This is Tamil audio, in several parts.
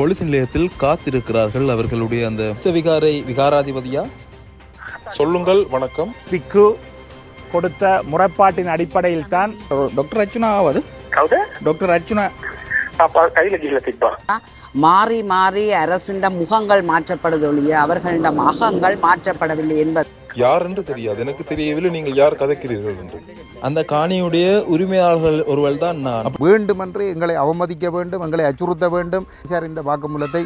போலீஸ் நிலையத்தில் காத்திருக்கிறார்கள். அவர்களுடைய அந்த விகாராதிபதியா சொல்லுங்கள். வணக்கம். பிக்கு கொடுத்த முறைப்பாட்டின் அடிப்படையில் தான் டாக்டர் அர்ச்சுனா ஆவாது. டாக்டர் அர்ச்சுனா மாறி மாறி அரசின் முகங்கள் மாற்றப்படுது ஒழிய அவர்களிடம் அகங்கள் மாற்றப்படவில்லை என்பது யார் என்று தெரியாது. எனக்கு தெரியவில்லை நீங்கள் யார் கதைக்கிறீர்கள் என்று. அந்த காணியுடைய உரிமையாளர்கள் ஒருவர் தான் நான். வேண்டுமென்று எங்களை அவமதிக்க வேண்டும், எங்களை அச்சுறுத்த வேண்டும். சார், இந்த வாக்குமூலத்தை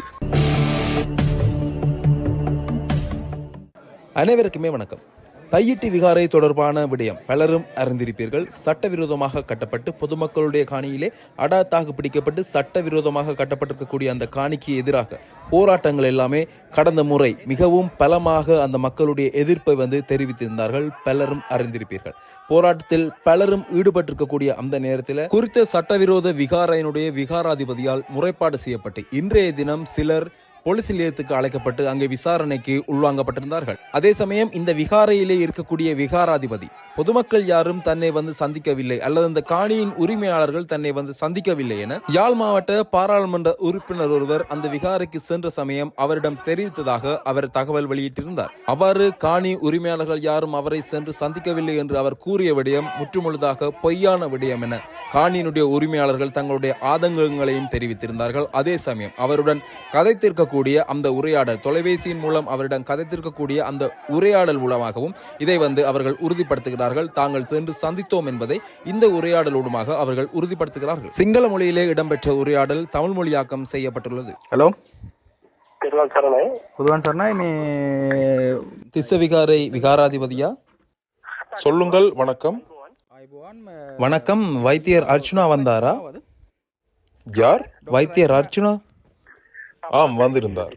அனைவருக்குமே வணக்கம். தையிட்டி விகாரை தொடர்பான விடயம் பலரும் அறிந்திருப்பீர்கள். சட்டவிரோதமாக கட்டப்பட்டு பொதுமக்களுடைய காணியிலே அடாத்தாக பிடிக்கப்பட்டு சட்டவிரோதமாக கட்டப்பட்டிருக்கக்கூடிய அந்த காணிக்கு எதிராக போராட்டங்கள் எல்லாமே கடந்த முறை மிகவும் பலமாக அந்த மக்களுடைய எதிர்ப்பை தெரிவித்திருந்தார்கள். பலரும் அறிந்திருப்பீர்கள். போராட்டத்தில் பலரும் ஈடுபட்டிருக்கக்கூடிய அந்த நேரத்தில் குறித்த சட்டவிரோத விகாரையினுடைய விகாராதிபதியால் முறைப்பாடு செய்யப்பட்டு இன்றைய தினம் சிலர் போலீஸ் நிலையத்துக்கு அழைக்கப்பட்டு அங்கே விசாரணைக்கு உள்வாங்கப்பட்டிருந்தார்கள். அதே சமயம் இந்த விகாரையிலே இருக்கக்கூடிய விகாராதிபதி பொதுமக்கள் யாரும் தன்னை சந்திக்கவில்லை அல்லது அந்த காணியின் உரிமையாளர்கள் தன்னை சந்திக்கவில்லை என யாழ் மாவட்ட பாராளுமன்ற உறுப்பினர் ஒருவர் அந்த விகாரைக்கு சென்ற சமயம் அவரிடம் தெரிவித்ததாக அவர் தகவல் வெளியிட்டிருந்தார். அவ்வாறு காணி உரிமையாளர்கள் யாரும் அவரை சென்று சந்திக்கவில்லை என்று அவர் கூறிய விடயம் முற்றுமுழுதாக பொய்யான விடயம் என காணியினுடைய உரிமையாளர்கள் தங்களுடைய ஆதங்கங்களையும் தெரிவித்திருந்தார்கள். அதே சமயம் அவருடன் கதைத்திருக்கக்கூடிய அந்த உரையாடல் தொலைபேசியின் மூலம் அவரிடம் கதைத்திருக்கக்கூடிய அந்த உரையாடல் மூலமாகவும் இதை அவர்கள் உறுதிப்படுத்துகிறார்கள். தாங்கள் சென்று சந்தித்தோம் என்பதை இந்த உரையாடலோடுமாக அவர்கள் உறுதிப்படுத்துகிறார்கள். சிங்கள மொழியிலே இடம்பெற்ற உரையாடல் தமிழ் மொழியாக்கம் செய்யப்பட்டுள்ளது. ஹலோ புதுவான் சார்னா இனி திஸ்ஸவிகாரை விகாராதிபதியா? சொல்லுங்கள். வணக்கம். வணக்கம். வைத்தியர் அர்ச்சுனா வந்தாரா? யார்? வைத்தியர் அர்ச்சுனா. ஆம், வந்திருந்தார்.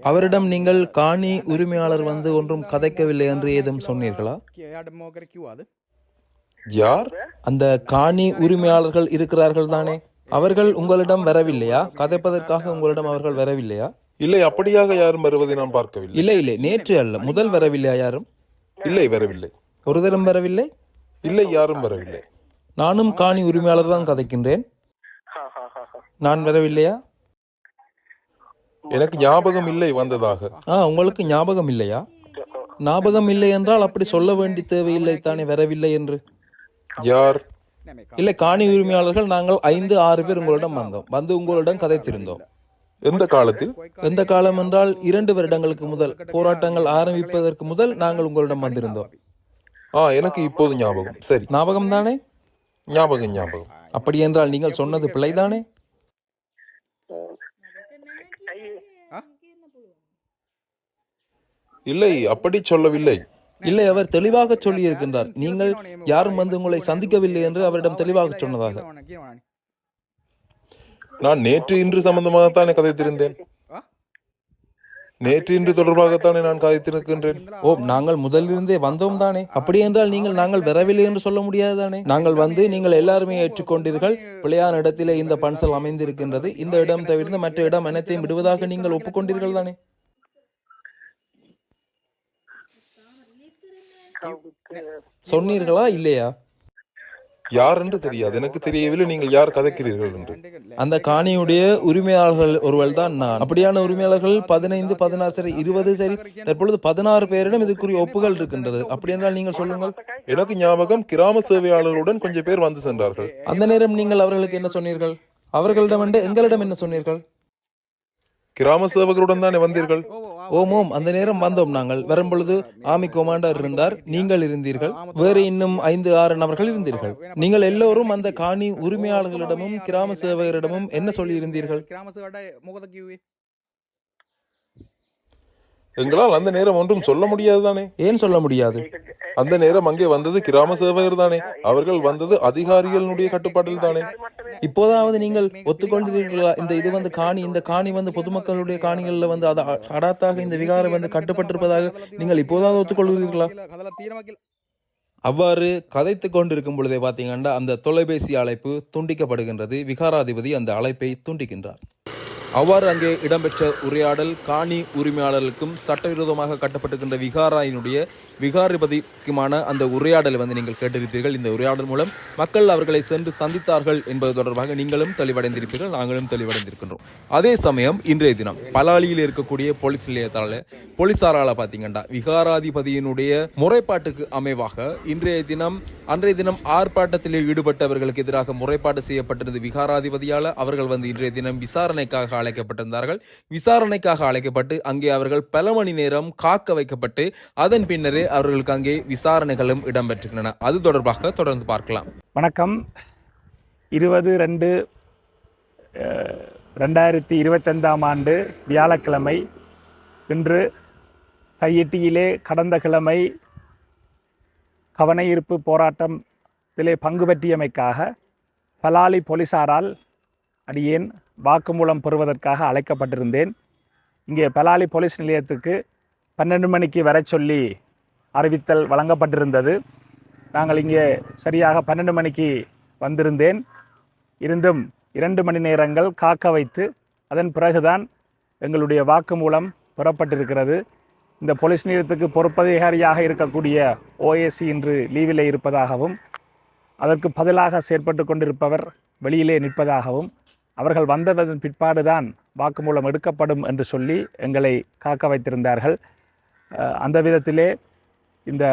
அவரிடம் நீங்கள் காணி உரிமையாளர் ஒன்றும் கதைக்கவில்லை என்று ஏதும் சொன்னீர்களா? யார்? அந்த காணி உரிமையாளர்கள் இருக்கிறார்கள் தானே, அவர்கள் உங்களிடம் வரவில்லையா? கதைப்பதற்காக உங்களிடம் அவர்கள் வரவில்லையா? இல்லை, அப்படியாக யாரும் வருவதை நான் பார்க்கவில்லை. இல்லை, நேற்று அல்ல, முதல் வரவில்லையா யாரும்? இல்லை, வரவில்லை. ஒரு தரம் வரவில்லை? இல்லை, யாரும் வரவில்லை. நானும் காணி உரிமையாளர் தான் கதைக்கின்றேன். நான் வரவில்லையா? எனக்கு ஞாபகம் இல்லை வந்ததாக. உங்களுக்கு ஞாபகம் இல்லையா? ஞாபகம் இல்லை என்றால் அப்படி சொல்ல வேண்டிய தேவையில்லை தானே வரவில்லை என்று. யார்? இல்லை, காணி உரிமையாளர்கள் நாங்கள் 5-6 பேர் உங்களிடம் வந்தோம். உங்களிடம் கதைத்திருந்தோம். எந்த காலத்தில்? எந்த காலம் என்றால் 2 வருடங்களுக்கு முதல், போராட்டங்கள் ஆரம்பிப்பதற்கு முதல் நாங்கள் உங்களிடம் வந்திருந்தோம். எனக்கு இப்போது ஞாபகம். சரி, ஞாபகம் தானே? ஞாபகம். அப்படி என்றால் நீங்கள் சொன்னது பிழைதானே? இல்லை, அப்படி சொல்லவில்லை. இல்லை, அவர் தெளிவாக சொல்லி இருக்கின்றார். நீங்கள் யாரும் உங்களை சந்திக்கவில்லை என்று அவரிடம் தெளிவாக சொன்னதாக. நான் நேற்று இன்று சம்பந்தமாகத்தானே கதைத்திருந்தேன். நேற்று இன்று தொடர்பாகத்தானே நான் கதைத்திருக்கின்றேன். நாங்கள் முதலிருந்தே வந்தோம் தானே. அப்படி என்றால் நீங்கள் நாங்கள் வரவில்லை என்று சொல்ல முடியாது தானே. நாங்கள் நீங்கள் எல்லாருமே ஏற்றுக்கொண்டீர்கள். பிழையான இடத்திலே இந்த பன்சல் அமைந்திருக்கின்றது, இந்த இடம் தவிர்த்து மற்ற இடம் அனைத்தையும் விடுவதாக நீங்கள் ஒப்புக்கொண்டீர்கள் தானே. சொன்னீர்களா இல்லையா? யார் என்று தெரியாது. எனக்கு தெரியவில்லை நீங்கள் யார் கதைக்கிறீர்கள் என்று. அந்த காணியுடைய உரிமையாளர்கள் ஒருவர் தான் நான். அப்படியான உரிமையாளர்கள் 15, 16, சரி 20, சரி தற்பொழுது 16 பேரிடம் இதுக்குரிய ஒப்புகள் இருக்கின்றது. அப்படி என்றால் நீங்கள் சொல்லுங்கள். எனக்கு ஞாபகம், கிராம சேவையாளர்களுடன் கொஞ்சம் பேர் வந்து சென்றார்கள். அந்த நேரம் நீங்கள் அவர்களுக்கு என்ன சொன்னீர்கள்? அவர்களிடம் எங்களிடம் என்ன சொன்னீர்கள்? கிராம சேவகருடன் தானே வந்தீர்கள். ஓம், அந்த நேரம் வந்தோம். நாங்கள் வரும்பொழுது ஆர்மி கமாண்டர் இருந்தார், நீங்கள் இருந்தீர்கள், வேறு இன்னும் 5-6 நபர்கள் இருந்தீர்கள். நீங்கள் எல்லோரும் அந்த காணி உரிமையாளர்களிடமும் கிராம சேவகரிடமும் என்ன சொல்லி இருந்தீர்கள்? எங்களால் அந்த நேரம் ஒன்றும் சொல்ல முடியாது தானே. ஏன் சொல்ல முடியாது? அந்த நேரம் அங்கே வந்தது கிராம சேவகர் தானே. அவர்கள் வந்தது அதிகாரிகளுடைய கட்டுப்பாட்டில் தானே. இப்போதாவது நீங்கள் ஒத்துக்கொண்டிருக்கிறீர்களா? இந்த காணி பொதுமக்களுடைய காணிகள்ல அடாத்தாக இந்த விகாரம் கட்டுப்பட்டிருப்பதாக நீங்கள் இப்போதாவது ஒத்துக்கொள்கிறீர்களா? அவ்வாறு கதைத்துக் கொண்டிருக்கும் பொழுதே பார்த்தீங்கன்னா அந்த தொலைபேசி அழைப்பு துண்டிக்கப்படுகின்றது. விகாராதிபதி அந்த அழைப்பை துண்டிக்கின்றார். அவ்வாறு அங்கே இடம்பெற்ற உரையாடல் காணி உரிமையாளர்களுக்கும் சட்டவிரோதமாக கட்டப்பட்டிருக்கின்ற விகாராயினுடைய விகாரிபதிக்குமான அந்த உரையாடலை நீங்கள் கேட்டிருப்பீர்கள். இந்த உரையாடல் மூலம் மக்கள் அவர்களை சென்று சந்தித்தார்கள் என்பது தொடர்பாக நீங்களும் தெளிவடைந்திருப்பீர்கள், நாங்களும் தெளிவடைந்திருக்கின்றோம். அதே சமயம் இன்றைய தினம் பலாலியில் இருக்கக்கூடிய போலீஸ் நிலையத்தால் போலீசாரால பார்த்தீங்கன்னா விகாராதிபதியினுடைய முறைப்பாட்டுக்கு அமைவாக அன்றைய தினம் ஆர்ப்பாட்டத்தில் ஈடுபட்டவர்களுக்கு எதிராக முறைப்பாடு செய்யப்பட்டிருந்த விகாராதிபதியால் அவர்கள் இன்றைய தினம் விசாரணைக்காக அழைக்கப்பட்டிருந்தார்கள். விசாரணைக்காக அழைக்கப்பட்டு அங்கே அவர்கள் பல மணி நேரம் காக்க வைக்கப்பட்டு அதன் பின்னரே அவர்களுக்கு அங்கே விசாரணைகளும் இடம்பெற்றுள்ளன. அது தொடர்பாக தொடர்ந்து பார்க்கலாம். வணக்கம். 20/2/2025 ஆண்டு வியாழக்கிழமை இன்று தையிட்டியிலே கடந்த கிழமை கவனஈர்ப்பு போராட்டத்திலே பங்கு பற்றியமைக்காக பலாலி போலீசாரால் அடியேன் வாக்குமூலம் பெறுவதற்காக அழைக்கப்பட்டிருந்தேன். இங்கே பலாலி போலீஸ் நிலையத்துக்கு 12 மணிக்கு வர சொல்லி அறிவித்தல் வழங்கப்பட்டிருந்தது. நாங்கள் இங்கே சரியாக 12 மணிக்கு வந்திருந்தேன். இருந்தும் 2 மணி நேரங்கள் காக்க வைத்து அதன் பிறகுதான் எங்களுடைய வாக்குமூலம் பெறப்பட்டிருக்கிறது. இந்த போலீஸ் நிலையத்துக்கு பொறுப்பதிகாரியாக இருக்கக்கூடிய ஓஏசி இன்று லீவிலே இருப்பதாகவும் அதற்கு பதிலாக செயற்பட்டு கொண்டிருப்பவர் வெளியிலே நிற்பதாகவும் அவர்கள் வந்ததன் பிற்பாடுதான் வாக்குமூலம் எடுக்கப்படும் என்று சொல்லி எங்களை காக்க வைத்திருந்தார்கள். அந்த விதத்திலே இந்த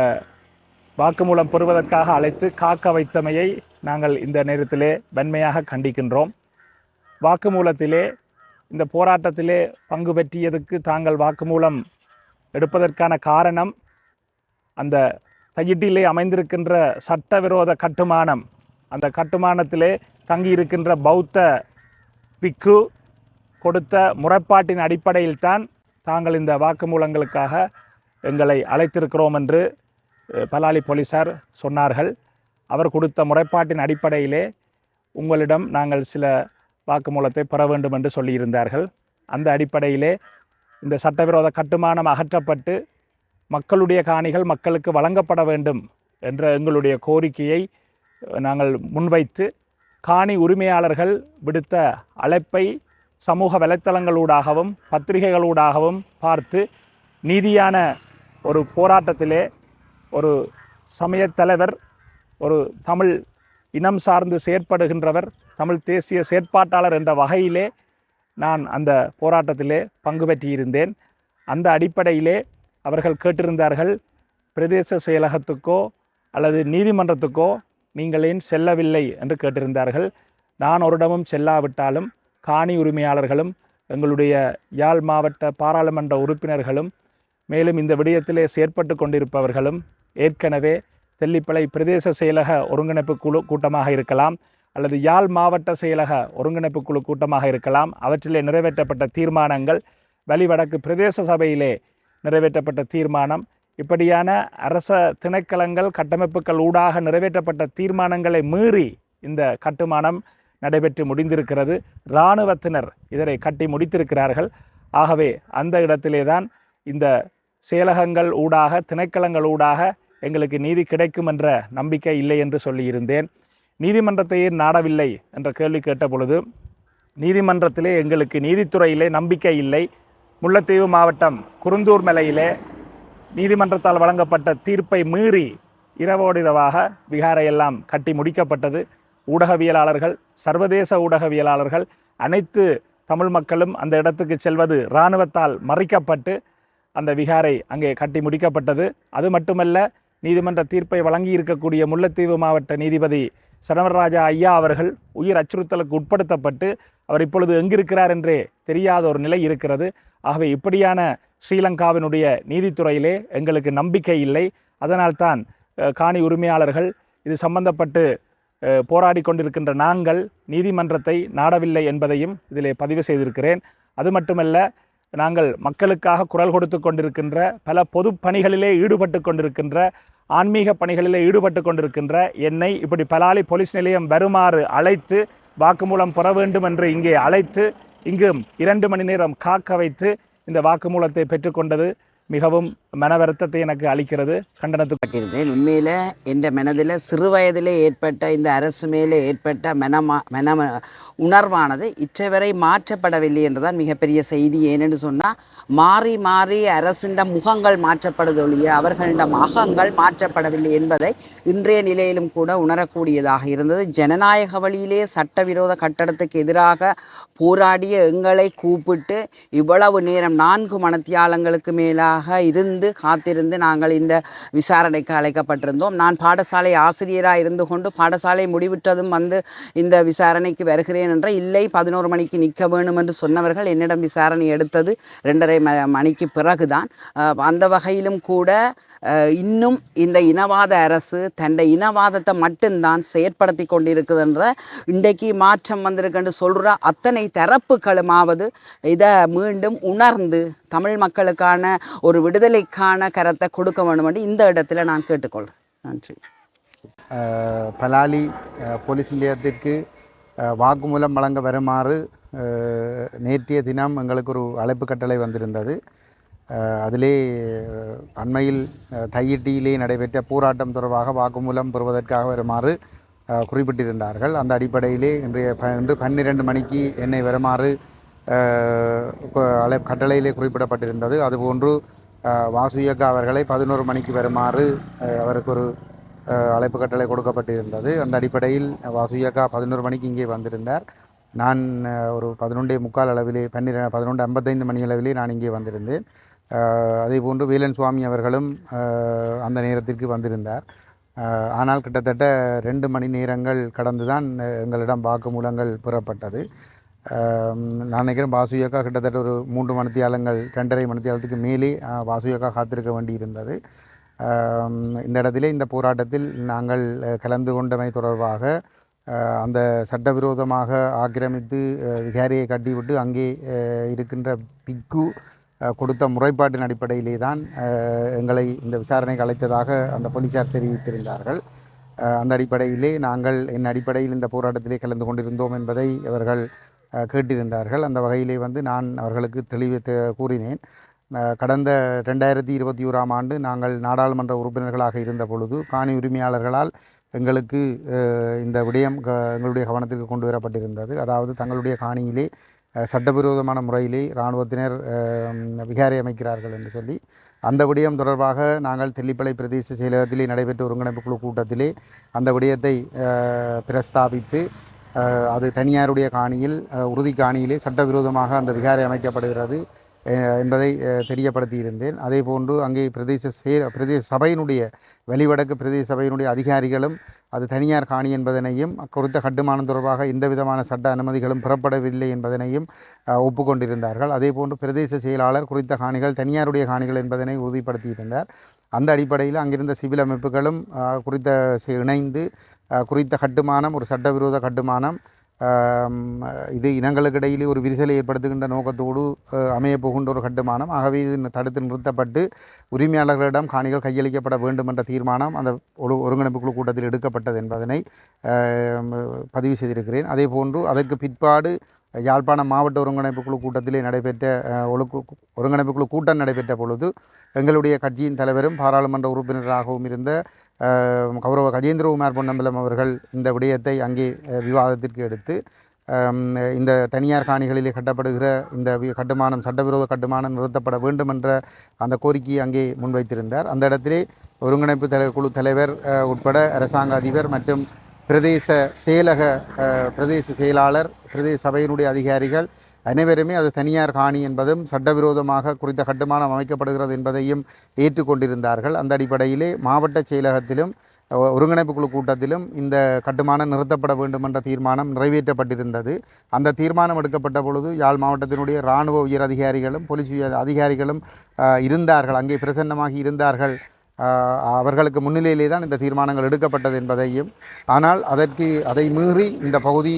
வாக்குமூலம் பெறுவதற்காக அழைத்து காக்க வைத்தமையை நாங்கள் இந்த நேரத்திலே வன்மையாக கண்டிக்கின்றோம். வாக்குமூலத்திலே இந்த போராட்டத்திலே பங்கு பெற்றியதுக்கு தாங்கள் வாக்குமூலம் எடுப்பதற்கான காரணம் அந்த தையிட்டிலே அமைந்திருக்கின்ற சட்டவிரோத கட்டுமானம், அந்த கட்டுமானத்திலே தங்கியிருக்கின்ற பௌத்த பிக்கு கொடுத்த முறைப்பாட்டின் அடிப்படையில் தான் தாங்கள் இந்த வாக்குமூலங்களுக்காக எங்களை அழைத்திருக்கிறோம் என்று பலாலி போலீசார் சொன்னார்கள். அவர் கொடுத்த முறைப்பாட்டின் அடிப்படையிலே உங்களிடம் நாங்கள் சில வாக்குமூலத்தை பெற வேண்டும் என்று சொல்லியிருந்தார்கள். அந்த அடிப்படையிலே இந்த சட்டவிரோத கட்டுமானம் அகற்றப்பட்டு மக்களுடைய காணிகள் மக்களுக்கு வழங்கப்பட வேண்டும் என்ற எங்களுடைய கோரிக்கையை நாங்கள் முன்வைத்து காணி உரிமையாளர்கள் விடுத்த அழைப்பை சமூக வலைத்தளங்களூடாகவும் பத்திரிகைகளூடாகவும் பார்த்து நீதியான ஒரு போராட்டத்திலே ஒரு சமயத் தலைவர், ஒரு தமிழ் இனம் சார்ந்து செயற்படுகின்றவர், தமிழ் தேசிய செயற்பாட்டாளர் என்ற வகையிலே நான் அந்த போராட்டத்திலே பங்கு பெற்றிருந்தேன். அந்த அடிப்படையிலே அவர்கள் கேட்டிருந்தார்கள், பிரதேச செயலகத்துக்கோ அல்லது நீதிமன்றத்துக்கோ நீங்கள் ஏன் செல்லவில்லை என்று கேட்டிருந்தார்கள். நான் ஒரு இடமும் செல்லாவிட்டாலும் காணி உரிமையாளர்களும் எங்களுடைய யாழ் மாவட்ட பாராளுமன்ற உறுப்பினர்களும் மேலும் இந்த விடயத்திலே செயற்பட்டு கொண்டிருப்பவர்களும் ஏற்கனவே தெல்லிப்பளை பிரதேச செயலக ஒருங்கிணைப்பு குழு கூட்டமாக இருக்கலாம் அல்லது யாழ் மாவட்ட செயலக ஒருங்கிணைப்பு குழு கூட்டமாக இருக்கலாம், அவற்றிலே நிறைவேற்றப்பட்ட தீர்மானங்கள், வலிவடக்கு பிரதேச சபையிலே நிறைவேற்றப்பட்ட தீர்மானம், இப்படியான அரச திணைக்களங்கள் கட்டமைப்புகள் ஊடாக நிறைவேற்றப்பட்ட தீர்மானங்களை மீறி இந்த கட்டுமானம் நடைபெற்று முடிந்திருக்கிறது. இராணுவத்தினர் இதனை கட்டி முடித்திருக்கிறார்கள். ஆகவே அந்த இடத்திலே தான் இந்த செயலகங்கள் ஊடாக திணைக்களங்கள் ஊடாக எங்களுக்கு நீதி கிடைக்கும் என்ற நம்பிக்கை இல்லை என்று சொல்லியிருந்தேன். நீதிமன்றத்தையே நாடவில்லை என்ற கேள்வி கேட்ட பொழுது நீதிமன்றத்திலே எங்களுக்கு நீதித்துறையிலே நம்பிக்கை இல்லை. முல்லைத்தீவு மாவட்டம் குருந்தூர் மலையிலே நீதிமன்றத்தால் வழங்கப்பட்ட தீர்ப்பை மீறி இரவோடிரவாக விகாரையெல்லாம் கட்டி முடிக்கப்பட்டது. ஊடகவியலாளர்கள், சர்வதேச ஊடகவியலாளர்கள், அனைத்து தமிழ் மக்களும் அந்த இடத்துக்கு செல்வது இராணுவத்தால் மறிக்கப்பட்டு அந்த விகாரை அங்கே கட்டி முடிக்கப்பட்டது. அது மட்டுமல்ல, நீதிமன்ற தீர்ப்பை வழங்கி இருக்கக்கூடிய முல்லைத்தீவு மாவட்ட நீதிபதி சரவணராஜா ஐயா அவர்கள் உயிர் அச்சுறுத்தலுக்கு உட்படுத்தப்பட்டு அவர் இப்பொழுது எங்கிருக்கிறார் என்றே தெரியாத ஒரு நிலை இருக்கிறது. ஆகவே இப்படியான ஸ்ரீலங்காவினுடைய நீதித்துறையிலே எங்களுக்கு நம்பிக்கை இல்லை. அதனால்தான் காணி உரிமையாளர்கள் இது சம்பந்தப்பட்டு போராடி கொண்டிருக்கின்ற நாங்கள் நீதிமன்றத்தை நாடவில்லை என்பதையும் இதிலே பதிவு செய்திருக்கிறேன். அது மட்டுமல்ல, நாங்கள் மக்களுக்காக குரல் கொடுத்து கொண்டிருக்கின்ற பல பொது பணிகளிலே ஈடுபட்டு கொண்டிருக்கின்ற ஆன்மீக பணிகளிலே ஈடுபட்டு கொண்டிருக்கின்ற என்னை இப்படி பலாலி போலீஸ் நிலையம் வருமாறு அழைத்து வாக்குமூலம் பெற வேண்டும் என்று இங்கே அழைத்து இங்கும் 2 மணி நேரம் காக்க வைத்து இந்த வாக்குமூலத்தை பெற்றுக்கொண்டது மிகவும் மன வருத்தத்தை எனக்கு அளிக்கிறது, கண்டனத்துக்கு பட்டிருந்தேன். உண்மையில் என் மனதில் சிறு வயதிலே ஏற்பட்ட இந்த அரசு மேலே ஏற்பட்ட மன உணர்வானது இச்சவரை மாற்றப்படவில்லை என்றுதான் மிகப்பெரிய செய்தி. ஏனென்று சொன்னால் மாறி மாறி அரசின் முகங்கள் மாற்றப்படுதொழிய அவர்களிட அகங்கள் மாற்றப்படவில்லை என்பதை இன்றைய நிலையிலும் கூட உணரக்கூடியதாக இருந்தது. ஜனநாயக வழியிலே சட்டவிரோத கட்டடத்துக்கு எதிராக போராடிய எங்களை கூப்பிட்டு இவ்வளவு நேரம் 4 மணித்தியாலங்களுக்கு மேலாக இருந்து காத்திருந்து நாங்கள் இந்த விசாரணைக்கு அழைக்கப்பட்டிருந்தோம். நான் பாடசாலை ஆசிரியராக இருந்து கொண்டு பாடசாலை முடிவிட்டதும் வந்து இந்த விசாரணைக்கு வருகிறேன் என்ற இல்லை 11 மணிக்கு நிற்க வேணும் என்று சொன்னவர்கள் என்னிடம் விசாரணை எடுத்தது 2:30 மணிக்கு பிறகுதான். அந்த வகையிலும் கூட இன்னும் இந்த இனவாத அரசு தன்னை இனவாதத்தை மட்டும்தான் செயற்படுத்தி கொண்டிருக்குதுன்ற இன்றைக்கு மாற்றம் வந்திருக்குன்னு சொல்கிற அத்தனை தரப்புகளுமாவது இதை மீண்டும் உணர்ந்து தமிழ் மக்களுக்கான ஒரு விடுதலைக்கான கரத்தை கொடுக்க வேண்டும் என்று இந்த இடத்துல நான் கேட்டுக்கொள்கிறேன். நன்றி. பலாலி போலீஸ் நிலையத்திற்கு வாக்குமூலம் வழங்க வருமாறு நேற்றைய தினம் எங்களுக்கு ஒரு அழைப்பு கட்டளை வந்திருந்தது. அதிலே அண்மையில் தையிட்டியிலே நடைபெற்ற போராட்டம் தொடர்பாக வாக்குமூலம் பெறுவதற்காக வருமாறு குறிப்பிட்டிருந்தார்கள். அந்த அடிப்படையிலே இன்று 12 மணிக்கு என்னை வருமாறு கட்டளையிலே குறிப்பிடப்பட்டிருந்தது. அதுபோன்று வாசுயக்கா அவர்களை 11 மணிக்கு வருமாறு அவருக்கு ஒரு அழைப்பு கட்டளை கொடுக்கப்பட்டிருந்தது. அந்த அடிப்படையில் வாசுயக்கா 11 மணிக்கு இங்கே வந்திருந்தார். நான் ஒரு 11:45 அளவிலே 11:55 மணி அளவிலே நான் இங்கே வந்திருந்தேன். அதேபோன்று வேலன் சுவாமி அவர்களும் அந்த நேரத்திற்கு வந்திருந்தார். ஆனால் கிட்டத்தட்ட 2 மணி நேரங்கள் கடந்துதான் எங்களிடம் வாக்குமூலங்கள் பெறப்பட்டது. நான் நினைக்கிறேன் வாசுயக்கா கிட்டத்தட்ட ஒரு 3 மணித்தியாலங்கள் 2.5 மணித்தியாலத்துக்கு மேலே வாசுயக்கா காத்திருக்க வேண்டியிருந்தது. இந்த இடத்திலே இந்த போராட்டத்தில் நாங்கள் கலந்து கொண்டமை தொடர்பாக அந்த சட்டவிரோதமாக ஆக்கிரமித்து விகாரியை கட்டிவிட்டு அங்கே இருக்கின்ற பிக்கு கொடுத்த முறைப்பாட்டின் அடிப்படையிலே தான் எங்களை இந்த விசாரணைக்கு அழைத்ததாக அந்த போலீசார் தெரிவித்திருந்தார்கள். அந்த அடிப்படையிலே நாங்கள் என் அடிப்படையில் இந்த போராட்டத்திலே கலந்து கொண்டிருந்தோம் என்பதை அவர்கள் கேட்டிருந்தார்கள். அந்த வகையிலே நான் அவர்களுக்கு தெளிவு கூறினேன். கடந்த 2021ஆம் ஆண்டு நாங்கள் நாடாளுமன்ற உறுப்பினர்களாக இருந்த பொழுது காணி உரிமையாளர்களால் எங்களுக்கு இந்த விடயம் எங்களுடைய கவனத்திற்கு கொண்டு வரப்பட்டிருந்தது. அதாவது தங்களுடைய காணியிலே சட்டவிரோதமான முறையிலே இராணுவத்தினர் விகாரை அமைக்கிறார்கள் என்று சொல்லி அந்த விடயம் தொடர்பாக நாங்கள் தெல்லிப்பளை பிரதேச செயலகத்திலே நடைபெற்ற ஒருங்கிணைப்பு குழு கூட்டத்திலே அந்த விடயத்தை பிரஸ்தாபித்து அது தனியாருடைய காணியில் உறுதி காணியிலே சட்டவிரோதமாக அந்த விகாரை அமைக்கப்படுகிறது என்பதை தெரியப்படுத்தியிருந்தேன். அதே போன்று அங்கே பிரதேச சபையினுடைய வெளிவடக்கு பிரதேச சபையினுடைய அதிகாரிகளும் அது தனியார் காணி என்பதனையும் குறித்த கட்டுமானம் தொடர்பாக எந்த விதமான சட்ட அனுமதிகளும் பெறப்படவில்லை என்பதனையும் ஒப்புக்கொண்டிருந்தார்கள். அதே போன்று பிரதேச செயலாளர் குறித்த காணிகள் தனியாருடைய காணிகள் என்பதனை உறுதிப்படுத்தியிருந்தார். அந்த அடிப்படையில் அங்கிருந்த சிவில் அமைப்புகளும் குறித்த இணைந்து குறித்த கட்டுமானம் ஒரு சட்டவிரோத கட்டுமானம், இது இனங்களுக்கு இடையிலே ஒரு விரிசலை ஏற்படுத்துகின்ற நோக்கத்தோடு அமையப் போகின்ற ஒரு கட்டுமானம். ஆகவே இது தடுத்து நிறுத்தப்பட்டு உரிமையாளர்களிடம் காணிகள் கையளிக்கப்பட வேண்டும் என்ற தீர்மானம் அந்த ஒருங்கிணைப்பு குழு கூட்டத்தில் எடுக்கப்பட்டது என்பதனை பதிவு செய்திருக்கிறேன். அதே போன்று அதற்கு பிற்பாடு யாழ்ப்பாணம் மாவட்ட ஒருங்கிணைப்பு குழு கூட்டத்திலே நடைபெற்ற ஒருங்கிணைப்பு குழு கூட்டம் நடைபெற்ற பொழுது எங்களுடைய கட்சியின் தலைவரும் பாராளுமன்ற உறுப்பினராகவும் இருந்த கௌரவ கஜேந்திரகுமார் பொன்னம்பலம் அவர்கள் இந்த விடயத்தை அங்கே விவாதத்திற்கு எடுத்து இந்த தனியார் காணிகளிலே கட்டப்படுகிற இந்த கட்டுமானம் சட்டவிரோத கட்டுமானம் நிறுத்தப்பட வேண்டும் என்ற அந்த கோரிக்கையை அங்கே முன்வைத்திருந்தார். அந்த இடத்திலே ஒருங்கிணைப்பு குழு தலைவர் உட்பட அரசாங்க அதிபர் மற்றும் பிரதேச செயலாளர் பிரதேச சபையினுடைய அதிகாரிகள் அனைவருமே அது தனியார் காணி என்பதும் சட்டவிரோதமாக குறித்த கட்டுமானம் அமைக்கப்படுகிறது என்பதையும் ஏற்றுக்கொண்டிருந்தார்கள். அந்த அடிப்படையிலே மாவட்ட செயலகத்திலும் ஒருங்கிணைப்பு குழு கூட்டத்திலும் இந்த கட்டுமானம் நிறுத்தப்பட வேண்டும் என்ற தீர்மானம் நிறைவேற்றப்பட்டிருந்தது. அந்த தீர்மானம் எடுக்கப்பட்ட பொழுது யாழ் மாவட்டத்தினுடைய இராணுவ உயர் அதிகாரிகளும் போலீஸ் உயர் அதிகாரிகளும் இருந்தார்கள், அங்கே பிரசன்னமாகி இருந்தார்கள். அவர்களுக்கு முன்னிலையிலே தான் இந்த தீர்மானங்கள் எடுக்கப்பட்டது என்பதையும், ஆனால் அதை மீறி இந்த பகுதி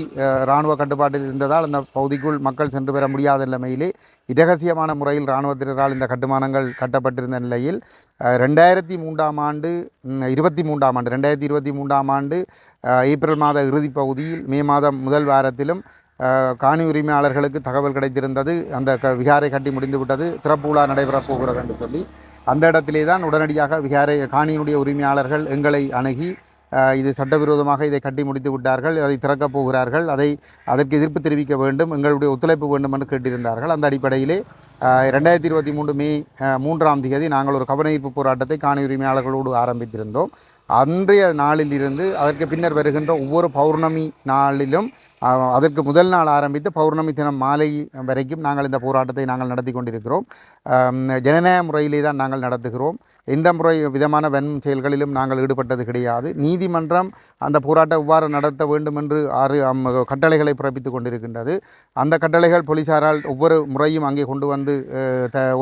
இராணுவ கட்டுப்பாட்டில் இருந்ததால் அந்த பகுதிக்குள் மக்கள் சென்று பெற முடியாத நிலைமையிலே இரகசியமான முறையில் இராணுவத்தினரால் இந்த கட்டுமானங்கள் கட்டப்பட்டிருந்த நிலையில் 2023ஆம் ஆண்டு ஏப்ரல் மாத இறுதி பகுதியில் மே மாதம் முதல் வாரத்திலும் காணி உரிமையாளர்களுக்கு தகவல் கிடைத்திருந்தது, அந்த விகாரை கட்டி முடிந்து விட்டது, திறப்பு விழா நடைபெறப் போகிறது என்று சொல்லி அந்த இடத்திலே தான் உடனடியாக காணியினுடைய உரிமையாளர்கள் எங்களை அணுகி இது சட்டவிரோதமாக இதை கட்டி முடித்து விட்டார்கள், அதை திறக்கப் போகிறார்கள், அதற்கு எதிர்ப்பு தெரிவிக்க வேண்டும், எங்களுடைய ஒத்துழைப்பு வேண்டும் என்று கேட்டிருந்தார்கள். அந்த அடிப்படையிலே 2023 மே 3ஆம் தேதி நாங்கள் ஒரு கவனஈர்ப்பு போராட்டத்தை காணி உரிமையாளர்களோடு ஆரம்பித்திருந்தோம். அன்றைய நாளிலிருந்து அதற்கு பின்னர் வருகின்ற ஒவ்வொரு பௌர்ணமி நாளிலும் அதற்கு முதல் நாள் ஆரம்பித்து பௌர்ணமி தினம் மாலை வரைக்கும் நாங்கள் இந்த போராட்டத்தை நாங்கள் நடத்தி கொண்டிருக்கிறோம். ஜனநாயக முறையிலே தான் நாங்கள் நடத்துகிறோம். எந்த விதமான செயல்களிலும் நாங்கள் ஈடுபட்டது கிடையாது. நீதிமன்றம் அந்த போராட்டம் எவ்வாறு நடத்த வேண்டும் என்று 6 கட்டளைகளை பிறப்பித்துக் கொண்டிருக்கின்றது. அந்த கட்டளைகள் போலீசாரால் ஒவ்வொரு முறையும் அங்கே கொண்டு வந்து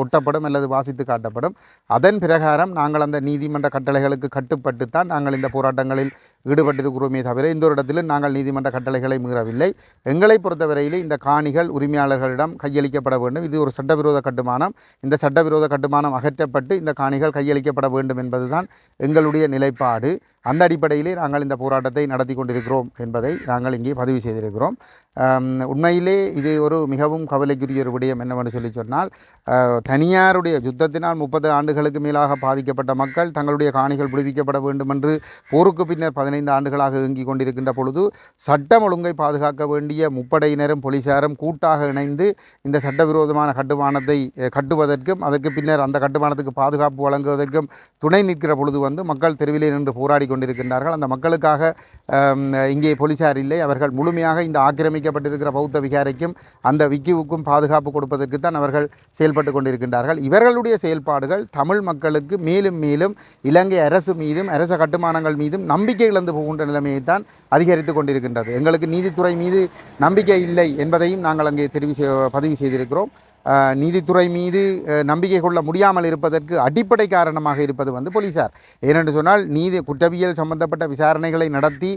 ஒட்டப்படும் அல்லது வாசித்து காட்டப்படும். அதன் பிரகாரம் நாங்கள் அந்த நீதிமன்ற கட்டளைகளுக்கு கட்டுப்பட்டுத்தான் நாங்கள் இந்த போராட்டங்களில் ஈடுபட்டிருக்கிறோமே தவிர இந்த ஒரு இடத்திலும் நாங்கள் நீதிமன்ற கட்டளைகளை மீறவில்லை. எங்களை பொறுத்தவரையிலே இந்த காணிகள் உரிமையாளர்களிடம் கையளிக்கப்பட வேண்டும். இது ஒரு சட்டவிரோத கட்டுமானம். இந்த சட்டவிரோத கட்டுமானம் அகற்றப்பட்டு இந்த காணிகள் கையளிக்கப்பட வேண்டும் என்பதுதான் எங்களுடைய நிலைப்பாடு. அந்த அடிப்படையிலே நாங்கள் இந்த போராட்டத்தை நடத்தி கொண்டிருக்கிறோம் என்பதை நாங்கள் இங்கே பதிவு செய்திருக்கிறோம். உண்மையிலே இது ஒரு மிகவும் கவலைக்குரிய ஒரு விடயம் என்னவென்று சொன்னால், தனியாருடைய யுத்தத்தினால் 30 ஆண்டுகளுக்கு மேலாக பாதிக்கப்பட்ட மக்கள் தங்களுடைய காணிகள் விடுவிக்கப்பட வேண்டும் என்று போருக்கு பின்னர் 15 ஆண்டுகளாக இயங்கிக் கொண்டிருக்கின்ற பொழுது சட்டம் ஒழுங்கை பாதுகாக்க வேண்டிய முப்படையினரும் போலீசாரும் கூட்டாக இணைந்து இந்த சட்டவிரோதமான கட்டுமானத்தை கட்டுவதற்கும் அதற்கு பின்னர் அந்த கட்டுமானத்துக்கு பாதுகாப்பு வழங்குவதற்கும் துணை நிற்கிற பொழுது மக்கள் தெருவிலே நின்று போராடி கொண்டிருக்கின்றார்கள். அந்த மக்களுக்காக இங்கே போலீசார் இல்லை. அவர்கள் முழுமையாக இந்த ஆக்கிரமிக்கப்பட்டிருக்கிற பௌத்த விகாரைக்கும் அந்த விக்கிவுக்கும் பாதுகாப்பு கொடுப்பதற்கு தான் அவர்கள் செயல்பட்டு கொண்டிருக்கின்றார்கள். இவர்களுடைய செயல்பாடுகள் தமிழ் மக்களுக்கு மேலும் மேலும் இலங்கை அரசு மீதும் அரச கட்டுமானங்கள் மீதும் நம்பிக்கை இழந்து போகின்ற நிலைமையை தான் அதிகரித்து கொண்டிருக்கின்றது. எங்களுக்கு நீதித்துறை மீது நம்பிக்கை இல்லை என்பதையும் நாங்கள் அங்கே பதிவு செய்திருக்கிறோம். நீதித்துறை மீது நம்பிக்கை கொள்ள முடியாமல் இருப்பதற்கு அடிப்படை காரணமாக இருப்பது போலீசார். ஏனென்று சொன்னால் குற்றவியல் சம்பந்தப்பட்ட விசாரணைகளை நடத்தி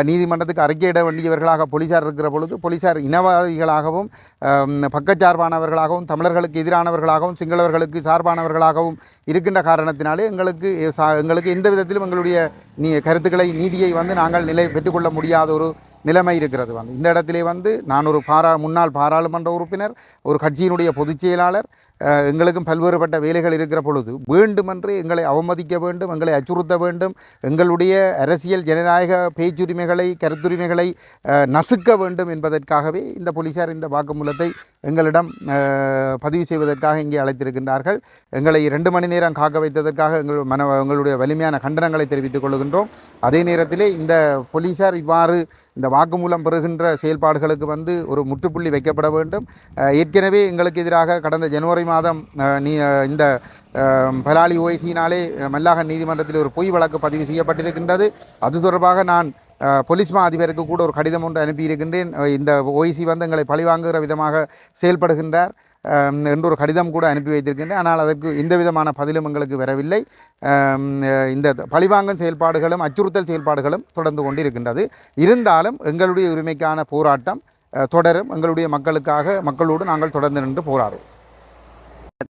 நீதிமன்றத்துக்கு அறிக்கையிட வேண்டியவர்களாக போலீசார் இருக்கிற பொழுது போலீசார் இனவாதிகளாகவும் பக்கச்சார்பானவர்களாகவும் தமிழர்களுக்கு எதிரானவர்களாகவும் சிங்களவர்களுக்கு சார்பானவர்களாகவும் இருக்கின்ற காரணத்தினாலே எங்களுக்கு எந்த விதத்திலும் எங்களுடைய கருத்துக்களை நீதியை நாங்கள் பெற்றுக்கொள்ள முடியாத ஒரு நிலைமை இருக்கிறது. இந்த இடத்திலே நான் ஒரு முன்னாள் பாராளுமன்ற உறுப்பினர், ஒரு கட்சியினுடைய பொதுச் செயலாளர், எங்களுக்கும் பல்வேறுபட்ட வேலைகள் இருக்கிற பொழுது வேண்டுமென்று எங்களை அவமதிக்க வேண்டும், எங்களை அச்சுறுத்த வேண்டும், எங்களுடைய அரசியல் ஜனநாயக பேச்சுரிமைகளை கருத்துரிமைகளை நசுக்க வேண்டும் என்பதற்காகவே இந்த போலீசார் இந்த வாக்குமூலத்தை எங்களிடம் பதிவு செய்வதற்காக இங்கே அழைத்திருக்கின்றார்கள். எங்களை 2 மணி நேரம் காக்க வைத்ததற்காக எங்களுடைய வலிமையான கண்டனங்களை தெரிவித்துக் கொள்கின்றோம். அதே நேரத்திலே இந்த போலீசார் இவ்வாறு இந்த வாக்குமூலம் பெறுகின்ற செயல்பாடுகளுக்கு ஒரு முற்றுப்புள்ளி வைக்கப்பட வேண்டும். ஏற்கனவே எங்களுக்கு எதிராக கடந்த ஜனவரி மாதம் இந்த பலாலி ஓய்சியினாலே மல்லாக நீதிமன்றத்தில் ஒரு பொய் வழக்கு பதிவு செய்யப்பட்டிருக்கின்றது. அது தொடர்பாக நான் போலீஸ் மா அதிபருக்கு கூட ஒரு கடிதம் ஒன்று அனுப்பியிருக்கின்றேன். இந்த ஓய்சி எங்களை பழிவாங்குகிற விதமாக செயல்படுகின்றார் என்று ஒரு கடிதம் கூட அனுப்பி வைத்திருக்கின்றேன். ஆனால் அதற்கு எந்த விதமான பதிலும் எங்களுக்கு வரவில்லை. இந்த பழிவாங்கும் செயல்பாடுகளும் அச்சுறுத்தல் செயல்பாடுகளும் தொடர்ந்து கொண்டிருக்கின்றது. இருந்தாலும் எங்களுடைய உரிமைக்கான போராட்டம் தொடரும். எங்களுடைய மக்களோடு நாங்கள் தொடர்ந்து நின்று போராடுவோம்.